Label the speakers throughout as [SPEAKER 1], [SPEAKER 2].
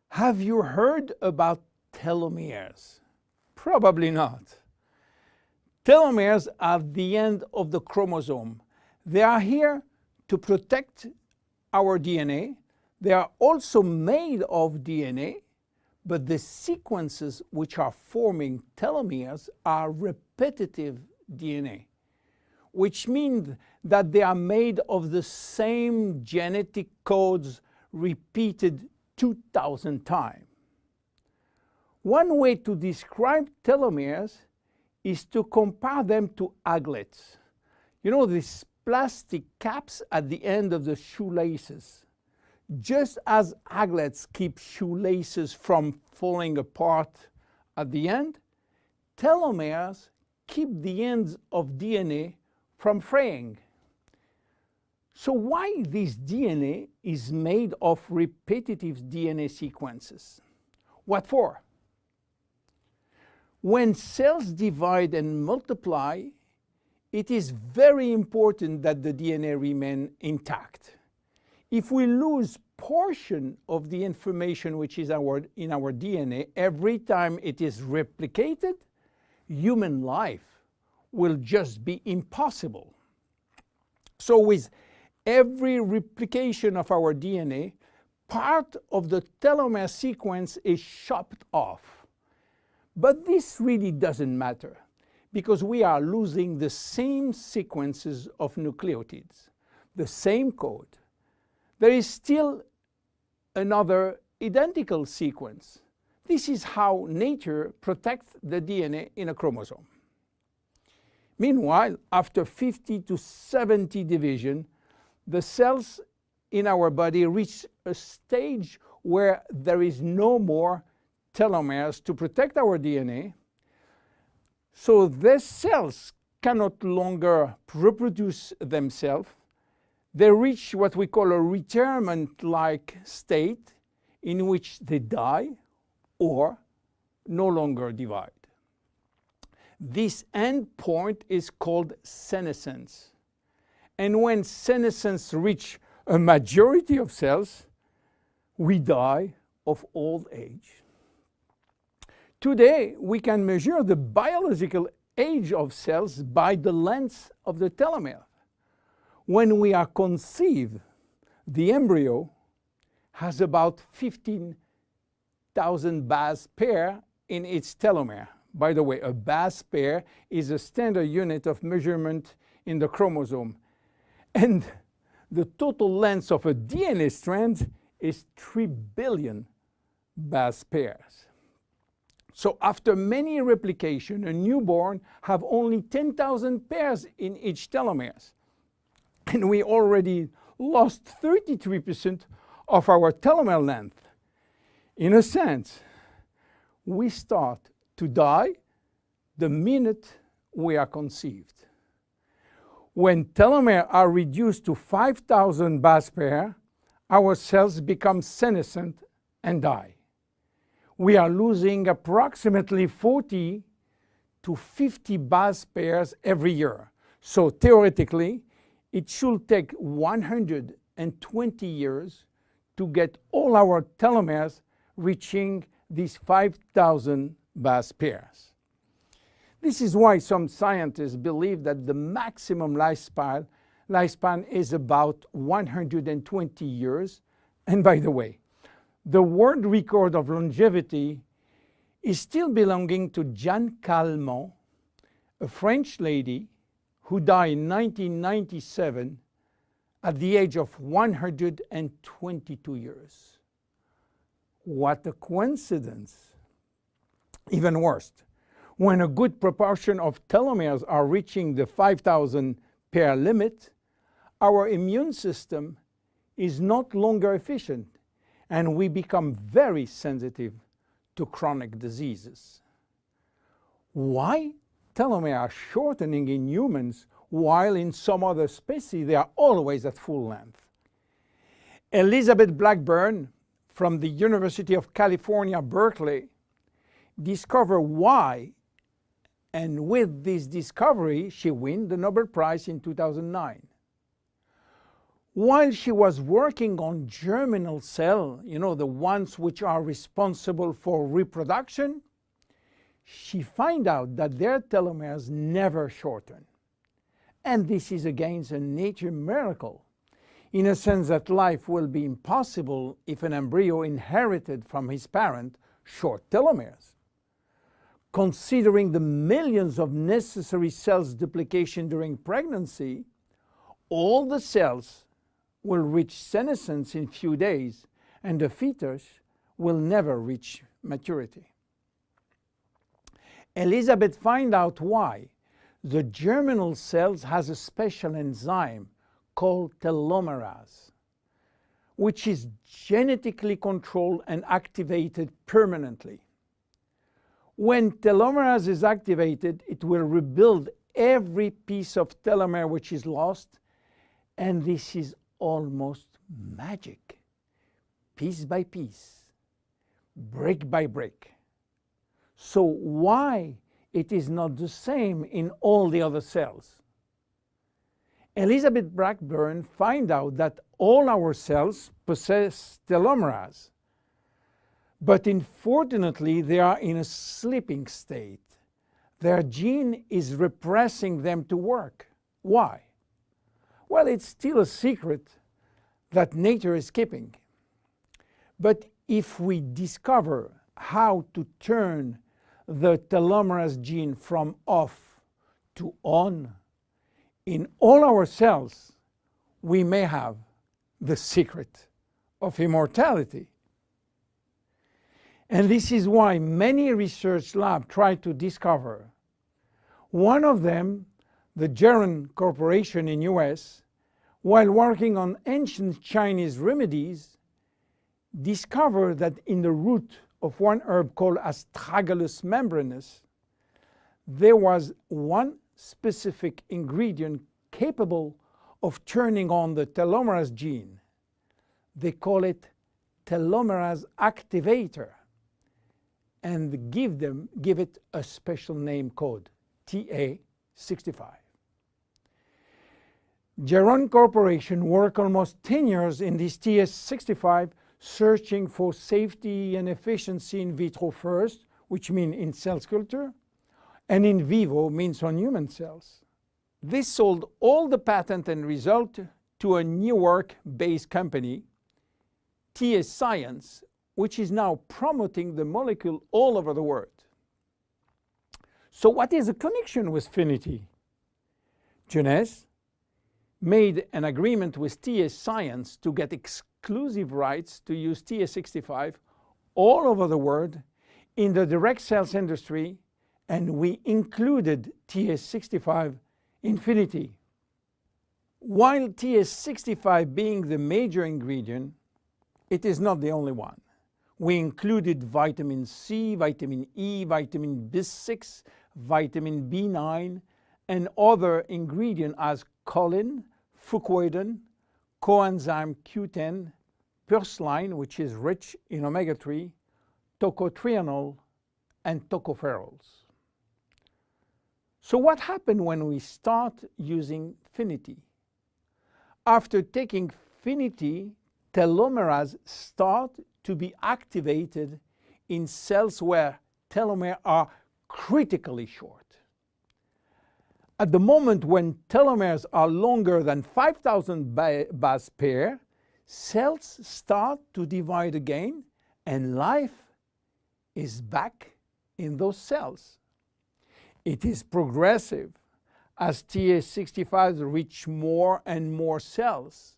[SPEAKER 1] Have you heard about telomeres? Probably not. Telomeres are the end of the chromosome. They are here to protect our DNA. They are also made of DNA, but the sequences which are forming telomeres are repetitive DNA, which means that they are made of the same genetic codes repeated 2,000 times. One way to describe telomeres is to compare them to aglets. You know, these plastic caps at the end of the shoelaces. Just as aglets keep shoelaces from falling apart at the end, telomeres keep the ends of DNA from fraying. So why this DNA is made of repetitive DNA sequences? What for? When cells divide and multiply, it is very important that the DNA remain intact. If we lose portion of the information which is in our DNA every time it is replicated, human life will just be impossible. So with every replication of our DNA, part of the telomere sequence is chopped off. But this really doesn't matter, because we are losing the same sequences of nucleotides, the same code. There is still another identical sequence. This is how nature protects the DNA in a chromosome. Meanwhile, after 50 to 70 division, the cells in our body reach a stage where there is no more telomeres to protect our DNA. So these cells cannot longer reproduce themselves. They reach what we call a retirement-like state in which they die or no longer divide. This end point is called senescence. And when senescence reaches a majority of cells, we die of old age. Today, we can measure the biological age of cells by the length of the telomere. When we are conceived, the embryo has about 15,000 base pair in its telomere. By the way, a base pair is a standard unit of measurement in the chromosome. And the total length of a DNA strand is 3 billion base pairs. So after many replication, a newborn have only 10,000 pairs in each telomeres. And we already lost 33% of our telomere length. In a sense, we start to die the minute we are conceived. When telomeres are reduced to 5,000 base pairs, our cells become senescent and die. We are losing approximately 40 to 50 base pairs every year. So theoretically, it should take 120 years to get all our telomeres reaching these 5,000 base pairs. This is why some scientists believe that the maximum lifespan is about 120 years. And by the way, the world record of longevity is still belonging to Jeanne Calment, a French lady who died in 1997 at the age of 122 years. What a coincidence! Even worse, when a good proportion of telomeres are reaching the 5,000 pair limit, our immune system is not longer efficient, and we become very sensitive to chronic diseases. Why telomeres are shortening in humans while in some other species they are always at full length? Elizabeth Blackburn from the University of California, Berkeley, discovered why, and with this discovery she won the Nobel Prize in 2009. While she was working on germinal cell, the ones which are responsible for reproduction, she found out that their telomeres never shorten. And this is again a nature miracle, in a sense that life will be impossible if an embryo inherited from his parent short telomeres. Considering the millions of necessary cells duplication during pregnancy, all the cells will reach senescence in few days, and the fetus will never reach maturity. Elizabeth found out why. The germinal cells has a special enzyme called telomerase, which is genetically controlled and activated permanently. When telomerase is activated, it will rebuild every piece of telomere which is lost, and this is almost magic. Piece by piece, brick by brick. So why it is not the same in all the other cells? Elizabeth Blackburn found out that all our cells possess telomerase, but unfortunately they are in a sleeping state. Their gene is repressing them to work. Why? Well, it's still a secret that nature is keeping. But if we discover how to turn the telomerase gene from off to on in all our cells, we may have the secret of immortality. And this is why many research labs try to discover. One of them, the Geron Corporation in US, while working on ancient Chinese remedies, discovered that in the root of one herb called Astragalus membranus, there was one specific ingredient capable of turning on the telomerase gene. They call it telomerase activator, and give it a special name code, TA65. Geron Corporation worked almost 10 years in this TA65, searching for safety and efficiency in vitro first, which means in cell culture, and in vivo means on human cells. This sold all the patent and result to a New York-based company, TA Science, which is now promoting the molecule all over the world. So what is the connection with Finiti? Jeunesse made an agreement with TA Science to get exclusive rights to use TA65 all over the world in the direct cells industry, and we included TA65 in Finiti. While TA65 being the major ingredient, it is not the only one. We included vitamin C, vitamin E, vitamin B6, vitamin B9, and other ingredients as choline, fucoidan, coenzyme Q10, purslane, which is rich in omega-3, tocotrienol, and tocopherols. So what happened when we start using Finiti? After taking Finiti, telomerase start to be activated in cells where telomeres are critically short. At the moment when telomeres are longer than 5,000 base pair, cells start to divide again, and life is back in those cells. It is progressive as TA65 reach more and more cells.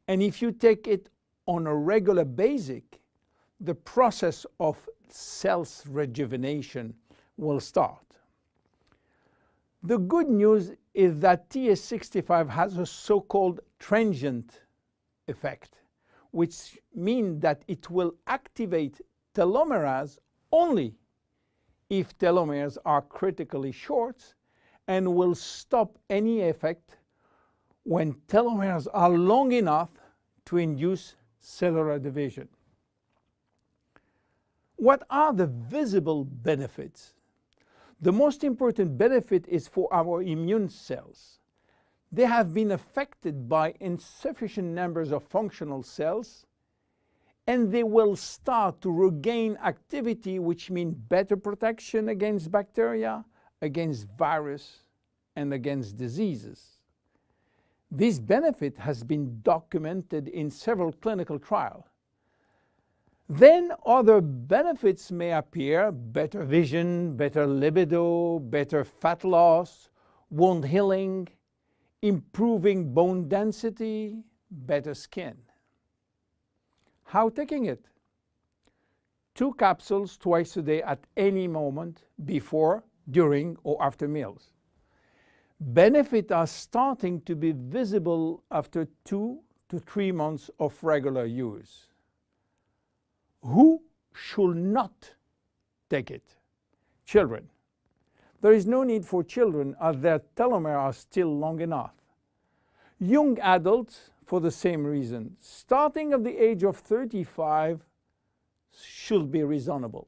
[SPEAKER 1] And if you take it on a regular basis, the process of cells rejuvenation will start. The good news is that TA65 has a so-called transient effect, which means that it will activate telomerase only if telomeres are critically short, and will stop any effect when telomeres are long enough to induce cellular division. What are the visible benefits? The most important benefit is for our immune cells. they have been affected by insufficient numbers of functional cells, and they will start to regain activity, which means better protection against bacteria, against virus, and against diseases. This benefit has been documented in several clinical trials. Then other benefits may appear: better vision, better libido, better fat loss, wound healing, improving bone density, better skin. How taking it? 2 capsules twice a day at any moment, before, during, or after meals. Benefits are starting to be visible after 2 to 3 months of regular use. Who should not take it? Children. There is no need for children, as their telomeres are still long enough. Young adults, for the same reason, starting at the age of 35, should be reasonable.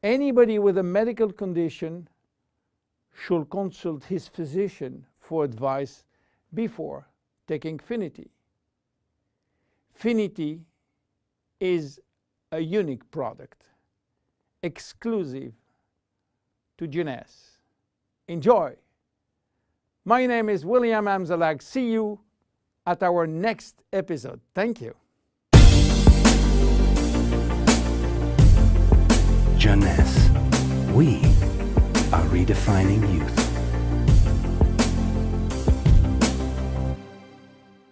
[SPEAKER 1] Anybody with a medical condition should consult his physician for advice before taking Finiti. Finiti is a unique product, exclusive to Jeunesse. Enjoy! My name is William Amzalag. See you at our next episode. Thank you.
[SPEAKER 2] Jeunesse. We are redefining youth.